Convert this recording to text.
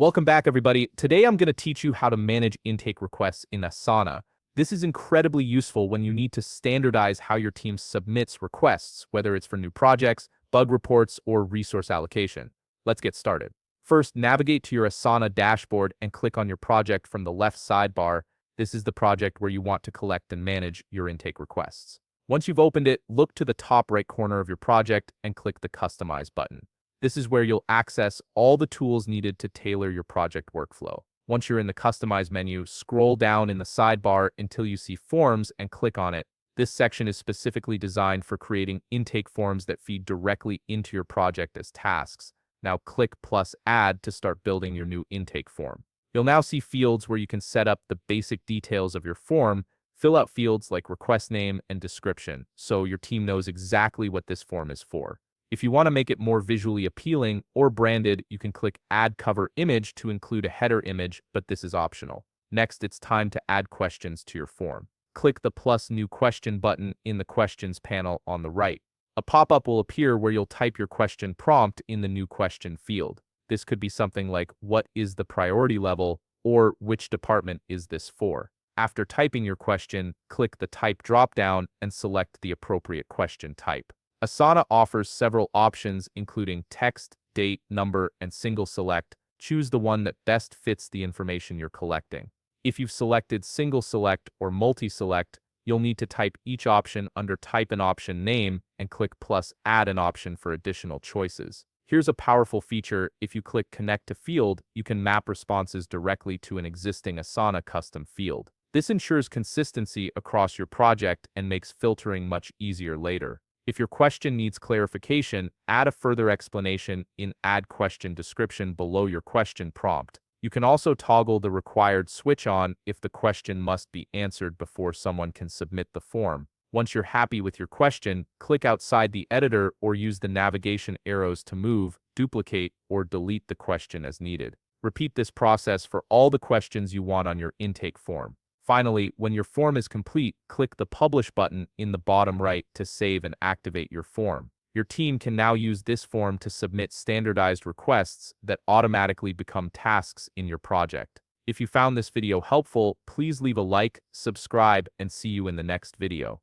Welcome back, everybody. Today I'm going to teach you how to manage intake requests in Asana. This is incredibly useful when you need to standardize how your team submits requests, whether it's for new projects, bug reports, or resource allocation. Let's get started. First, navigate to your Asana dashboard and click on your project from the left sidebar. This is the project where you want to collect and manage your intake requests. Once you've opened it, look to the top right corner of your project and click the Customize button. This is where you'll access all the tools needed to tailor your project workflow. Once you're in the Customize menu, scroll down in the sidebar until you see Forms and click on it. This section is specifically designed for creating intake forms that feed directly into your project as tasks. Now click plus Add to start building your new intake form. You'll now see fields where you can set up the basic details of your form. Fill out fields like request name and description, so your team knows exactly what this form is for. If you want to make it more visually appealing or branded, you can click Add Cover Image to include a header image, but this is optional. Next, it's time to add questions to your form. Click the plus New Question button in the Questions panel on the right. A pop-up will appear where you'll type your question prompt in the New Question field. This could be something like, what is the priority level, or which department is this for? After typing your question, click the Type dropdown and select the appropriate question type. Asana offers several options including text, date, number, and single select. Choose the one that best fits the information you're collecting. If you've selected single select or multi-select, you'll need to type each option under Type an Option Name and click plus Add an option for additional choices. Here's a powerful feature. If you click Connect to Field, you can map responses directly to an existing Asana custom field. This ensures consistency across your project and makes filtering much easier later. If your question needs clarification, add a further explanation in Add Question Description below your question prompt. You can also toggle the required switch on if the question must be answered before someone can submit the form. Once you're happy with your question, click outside the editor or use the navigation arrows to move, duplicate, or delete the question as needed. Repeat this process for all the questions you want on your intake form. Finally, when your form is complete, click the Publish button in the bottom right to save and activate your form. Your team can now use this form to submit standardized requests that automatically become tasks in your project. If you found this video helpful, please leave a like, subscribe, and see you in the next video.